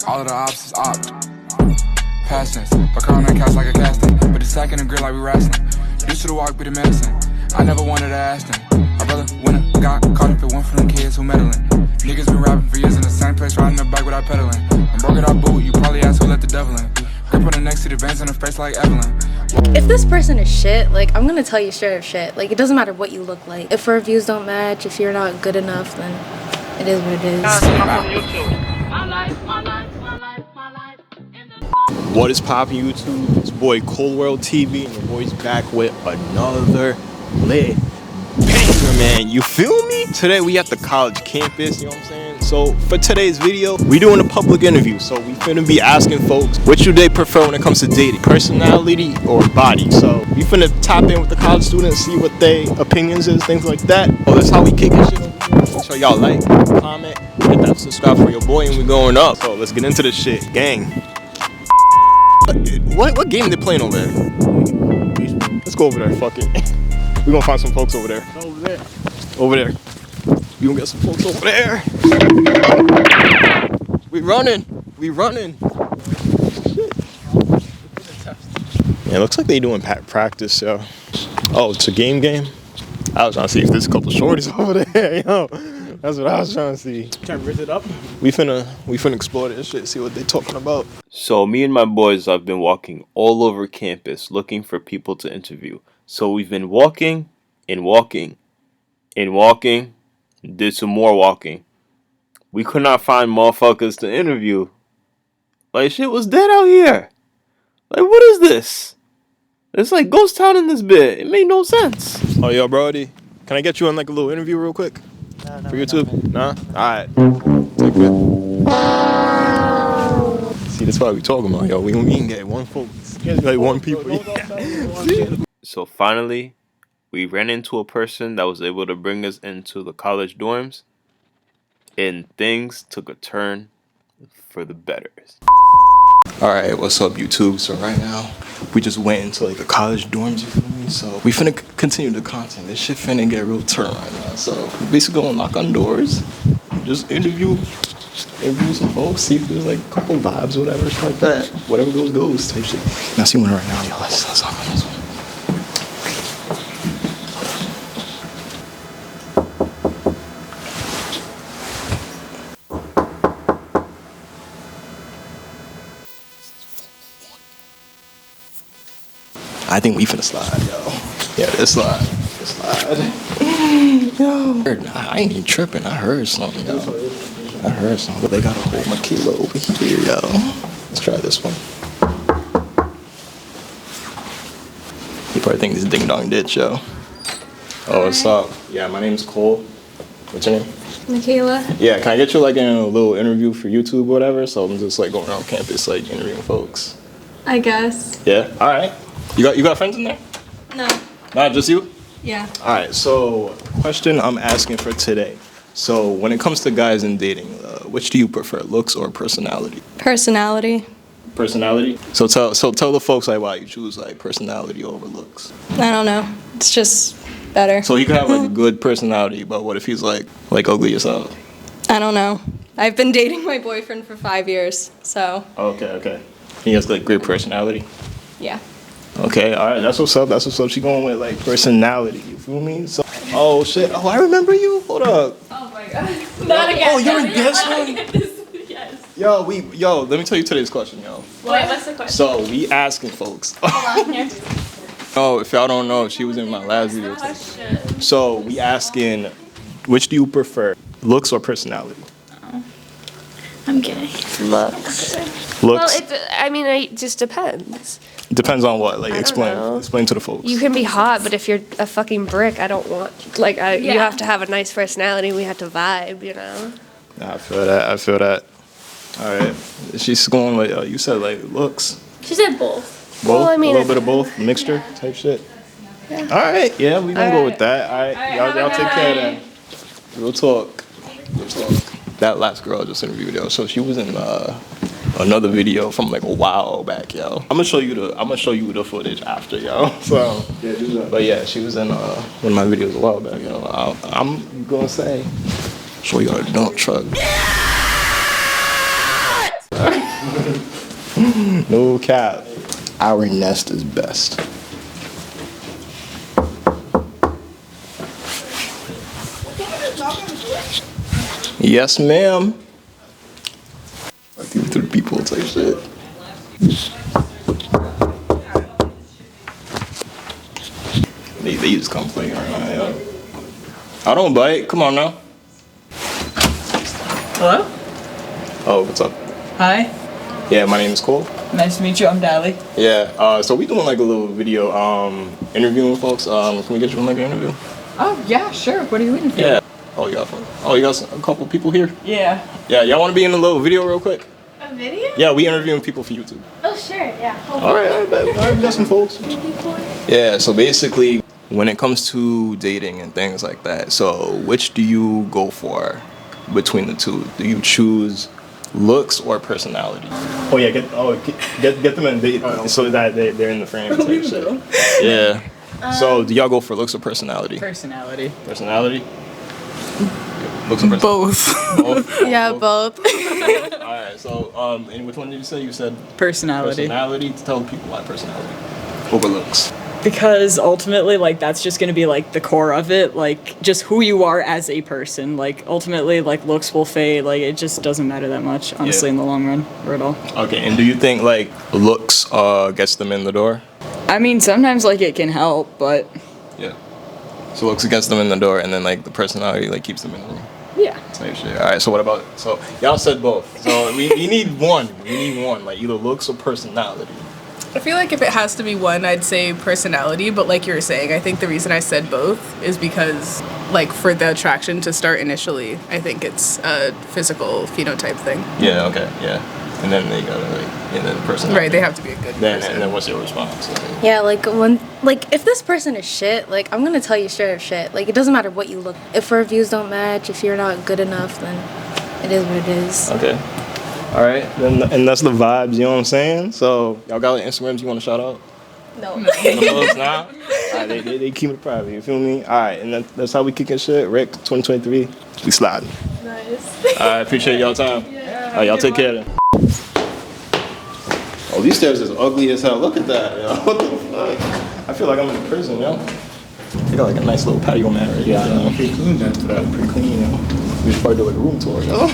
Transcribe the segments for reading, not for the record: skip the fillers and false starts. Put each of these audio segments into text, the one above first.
All of the ops is opt. Passions, but on that couch like a casting. But the sack in the grill like we wrestling. Used to the walk be the medicine. I never wanted to ask them. My brother went got caught up in one for them kids who meddling. Niggas been rapping for years in the same place, riding the bike without pedaling. I'm broke it out boot, you probably ask who let the devil in. Grip on the next to the veins in the face like Evelyn. If this person is shit, like, I'm gonna tell you straight up shit. Like, it doesn't matter what you look like. If our views don't match, if you're not good enough, then it is what it is. What is poppin' YouTube? It's boy Cold World TV and your boy's back with another lit banger, man. You feel me? Today we at the college campus, you know what I'm saying? So for today's video, we doing a public interview. So we finna be asking folks, which do they prefer when it comes to dating? Personality or body? So we finna tap in with the college students, see what their opinions is, things like that. Oh, that's how we kicking shit over here. Make sure y'all like, comment, hit that subscribe for your boy, and we going up. So let's get into this shit, gang. What game they playing over there? Let's go over there, fuck it. We gonna find some folks over there. Over there. We gonna get some folks over there. We running. Shit. Yeah, looks like they doing practice, yo. Oh, it's a game? I was trying to see if there's a couple shorties over there, yo. That's what I was trying to see. Trying to rizz it up? We finna explore this shit, see what they talking about. So me and my boys have been walking all over campus looking for people to interview. So we've been walking, did some more walking. We could not find motherfuckers to interview. Like, shit was dead out here. Like, what is this? It's like ghost town in this bit. It made no sense. Oh, yo, Brody, can I get you on like a little interview real quick? No, for YouTube? Nah? Alright. Take it. See, that's what we talking about, yo. We can get one folks. Like one people. So finally, we ran into a person that was able to bring us into the college dorms, and things took a turn for the better. Alright, what's up, YouTube? So right now, we just went into like the college dorms, you feel me? So we finna continue the content. This shit finna get real turn right now. So we basically gonna knock on doors, just interview some folks, see if there's like a couple vibes, whatever, shit like that. Whatever goes type shit. Now see one right now, yo. Let's knock on this one. I think we finna slide, yo. Yeah, this slide. Yo. I ain't even tripping. I heard something, yo. But they got a whole Makila over here, yo. Let's try this one. You probably think this ding dong ditch, yo. Oh, what's up? Yeah, my name's Cole. What's your name? Michaela. Yeah, can I get you like in a little interview for YouTube or whatever? So I'm just like going around campus like interviewing folks. I guess. Yeah? Alright. You got friends in there? No. Not just you? Yeah. Alright, so question I'm asking for today. So when it comes to guys and dating, which do you prefer, looks or personality? Personality. Personality? So tell the folks like why you choose like personality over looks. I don't know. It's just better. So he could have like a good personality, but what if he's like ugly as hell? I don't know. I've been dating my boyfriend for 5 years, so. Okay. He has like great personality? Yeah. Okay, alright, that's what's up. She going with like personality, you feel me? So, oh shit, oh I remember you, hold up. Oh my god. Not again. Oh, you're in this one? Yes. Yo, let me tell you today's question, yo. Wait, what's the question? So, we asking folks. Hold on, here. Oh, if y'all don't know, she was in my last video. So, we asking, which do you prefer, looks or personality? I'm gay. Looks. Well, it just depends. Depends on what, like explain to the folks. You can be hot, but if you're a fucking brick, I don't want, like, you have to have a nice personality, we have to vibe, you know? I feel that. Alright, she's going with, you said like looks. She said both. Well, I mean, a little bit of both, mixture type shit. Yeah. Alright, yeah, we gonna go with that. Alright, y'all take care of that. We'll talk. That last girl I just interviewed, yo, so she was in another video from like a while back, yo. I'm gonna show you the footage after, yo. So yeah, do that. But yeah, she was in one of my videos a while back, yo. I'm gonna say, show you a dump truck. No cap. Our nest is best. Yes, ma'am. Like these to the people type shit. They just come play right now, yo. I don't bite. Come on now. Hello? Oh, what's up? Hi. Yeah, my name is Cole. Nice to meet you. I'm Dally. Yeah, so we doing like a little video interviewing folks. Can we get you on like an interview? Oh, yeah, sure. What are you waiting for? Yeah. Oh, you got a couple people here? Yeah. Yeah, y'all want to be in a little video real quick? A video? Yeah, we interviewing people for YouTube. Oh, sure, yeah. All right, we got some folks. Yeah, so basically, when it comes to dating and things like that, so which do you go for between the two? Do you choose looks or personality? Oh yeah, get them in so that they're in the frame. Type shit. Yeah. So do y'all go for looks or personality? Personality. Personality. Looks or personality? Both. Both. Yeah, both. All right. So and which one did you say? You said Personality. personality. Tell the people why personality over looks. Because ultimately, like, that's just going to be, like, the core of it. Like, just who you are as a person. Like, ultimately, like, looks will fade. Like, it just doesn't matter that much, honestly, in the long run, or at all. Okay. And do you think, like, looks gets them in the door? I mean, sometimes, like, it can help, but... Yeah. So looks gets them in the door, and then, like, the personality, like, keeps them in the room. Yeah. Type shit. All right. So what about... So y'all said both. So we need one. We need one. Like, either looks or personality. I feel like if it has to be one, I'd say personality, but like you were saying, I think the reason I said both is because, like, for the attraction to start initially, I think it's a physical phenotype thing. Yeah, okay, yeah. And then they gotta, like, and then the personality. Right, they have to be a good person. And then what's your response? Yeah, like if this person is shit, like I'm gonna tell you straight up shit. Like it doesn't matter what you look. If our views don't match, if you're not good enough, then it is what it is. Okay. All right, and that's the vibes, you know what I'm saying? So, y'all got like Instagrams you want to shout out? No. No, nah? All right, they keep it private, you feel me? All right, and that's how we kicking shit. Rick, 2023, we sliding. Nice. All right, appreciate y'all time. All right, y'all take care then. Oh, these stairs is ugly as hell. Look at that, yo. What the fuck? I feel like I'm in prison, yo. They got like a nice little patio mat right here. Yeah, pretty clean after that. Pretty clean, yo. We should probably do like a room tour, yo.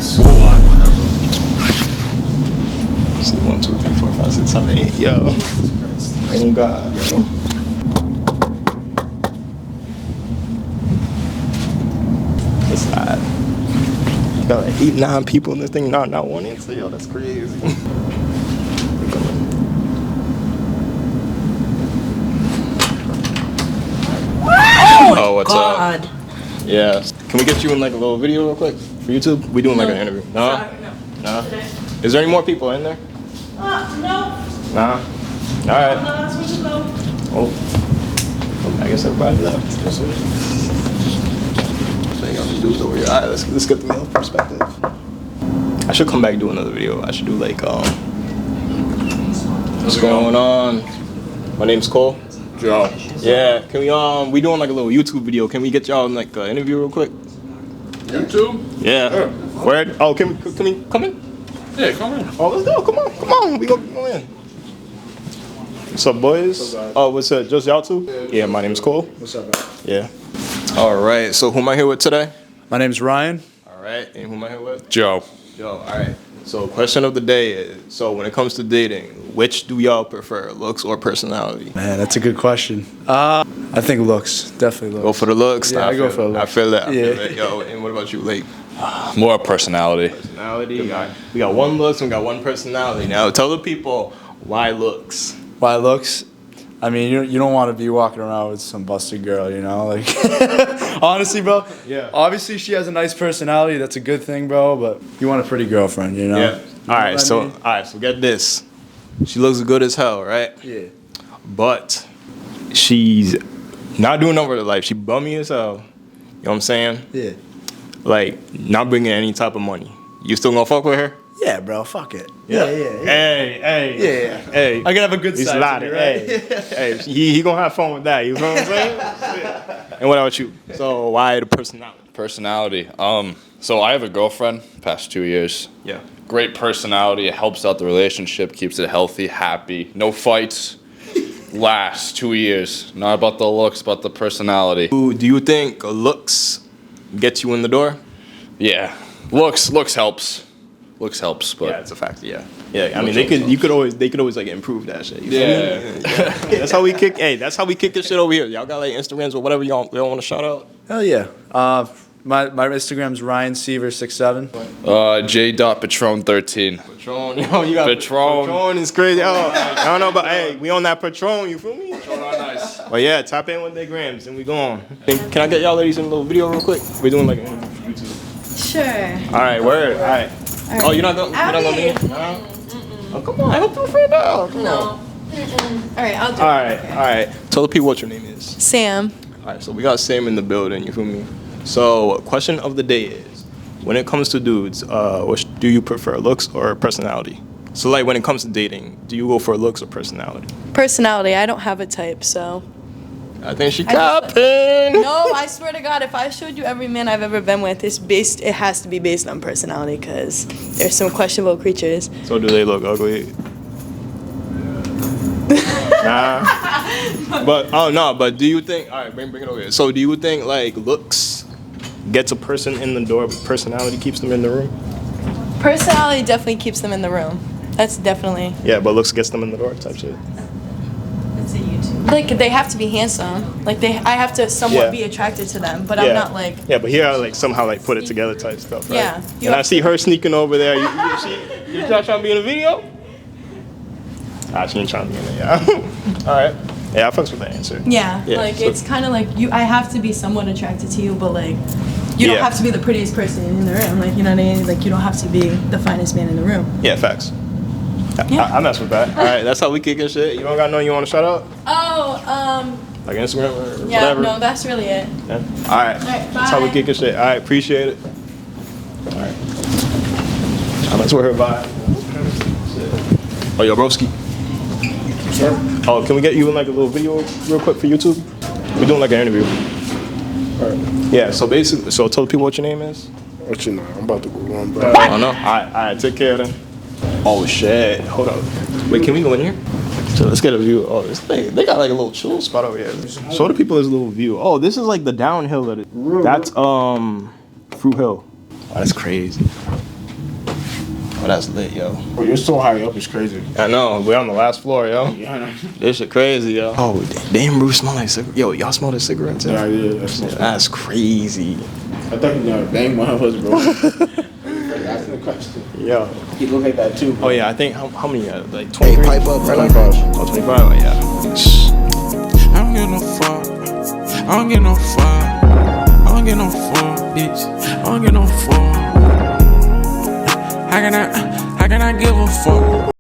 So see, 1, 2, 3, 4, 5, 6, 7, 8. Yo. Oh God, yo. It's odd. Got like 8, 9 people in this thing, not one answer. Yo, that's crazy. Oh, what's up? Yeah. Can we get you in like a little video real quick for YouTube? We doing like an interview. No? No? Is there any more people in there? No. Nah? Alright. Oh. I guess everybody left. So you got some dudes over here. Alright, let's get the male perspective. I should come back and do another video. I should do like what's going on? My name's Cole. Joe. Yeah, can we doing like a little YouTube video. Can we get y'all in like an interview real quick? YouTube? Yeah. Sure. Word? Oh, can we come in? Yeah, come in. Oh, let's go. Come on. We go in. What's up, boys? Oh, what's up? Just y'all two? Yeah, my name's Cole. What's up, man? Yeah. All right. So who am I here with today? My name's Ryan. All right. And who am I here with? Joe. Joe. All right. So question of the day is, so when it comes to dating, which do y'all prefer, looks or personality? Man, that's a good question. I think looks. Definitely looks. Go for the looks? Yeah, I go for the looks. I feel that. Yeah. Yo, and what about you, Lake? More personality. Personality. We got one looks and we got one personality. Now tell the people why looks. Why looks? I mean, you don't want to be walking around with some busted girl, you know? Like, honestly, bro. Yeah. Obviously, she has a nice personality. That's a good thing, bro. But you want a pretty girlfriend, you know? Yeah. All right. So get this. She looks good as hell, right? Yeah. But she's not doing nothing with her life. She bummy as hell. You know what I'm saying? Yeah. Like, not bringing any type of money. You still gonna fuck with her? Yeah, bro. Fuck it. Yeah. Yeah. Hey. I gotta have a good He's side. loud. To me, right? Hey, he gonna have fun with that. You know what I'm saying? And what about you? So why the personality? Personality. So I have a girlfriend. Past 2 years. Yeah. Great personality. It helps out the relationship. Keeps it healthy, happy. No fights. Lasts 2 years. Not about the looks, but the personality. Do you think looks get you in the door? Yeah. Looks helps. Looks helps, but Yeah, it's a fact. Yeah. I mean, they could always like improve that shit. You feel me? That's how we kick. Hey, that's how we kick this shit over here. Y'all got like Instagrams or whatever y'all want to shout out. Hell yeah. My Instagram's Ryan Seaver 67. J.Patron13. Patron, yo, you got Patron is crazy. Oh, I don't know, but hey, we on that Patron. You feel me? Patron are nice. But yeah, tap in with their grams and we gone. Can I get y'all ladies in a little video real quick? We're doing like an interview for YouTube. Sure. All right, word. All right. Oh, you're not gonna be? No. Oh, come on. I hope you're afraid now. Come on. All right, I'll do All it. right, all right. Tell the people what your name is. Sam. All right, so we got Sam in the building. You feel me? So, question of the day is, when it comes to dudes, do you prefer looks or personality? So, like, when it comes to dating, do you go for looks or personality? Personality. I don't have a type, so. I think she capping. No, I swear to God, if I showed you every man I've ever been with, it has to be based on personality because there's some questionable creatures. So, do they look ugly? Nah. But do you think, all right, bring it over here. So, do you think, like, looks gets a person in the door, but personality keeps them in the room? Personality definitely keeps them in the room. That's definitely. Yeah, but looks gets them in the door type shit. Like, they have to be handsome. Like, I have to somewhat be attracted to them, but I'm not like. Yeah, but here I like somehow like put it together type stuff, right? Yeah. And I see her sneaking over there. You trying to be in a video? She ain't trying to be in it, yeah. All right. Yeah, I fucks with that answer. Yeah, Yeah, like, so- it's kind of like I have to be somewhat attracted to you, but like, you don't have to be the prettiest person in the room. Like, you know what I mean? Like, you don't have to be the finest man in the room. Yeah, facts. Yeah. I mess with that. All right, that's how we kicking shit. You don't got no you want to shout out? Oh, Like Instagram or yeah, whatever? no, that's really it. Yeah. All right. That's how we bye. kicking shit. All right, appreciate it. All right. I'm gonna swear her bye. Oh, yo, broski. Oh, can we get you in like a little video real quick for YouTube? We're doing like an interview. All right. Yeah, so basically, tell the people what your name is. What you know? I'm about to go on, bro. I don't know. All right, take care then. Oh shit, hold up. Wait, can we go in here? So let's get a view. Oh, this thing, they got like a little chill spot over here. Show the people this little view. Oh, this is like the downhill of it. That's Fruit Hill. Oh, that's crazy. Oh, that's lit, yo. Bro, you're so high up, it's crazy. I know, we're on the last floor, yo. Yeah, I know. This shit crazy, yo. Oh, damn, Bruce smell like cigarettes. Yo, y'all smell the cigarettes? Yeah, yeah, that's crazy. I thought you never banged one of us, bro. Asking the question. Yo. He look like that too, bro. Oh yeah, I think how many? Like 23. Hey, pipe up, right? 25. Oh, 25. Oh yeah. I don't get no fuck. I don't get no fuck. I don't get no fuck, bitch. I don't get no fuck. How can I give a fuck?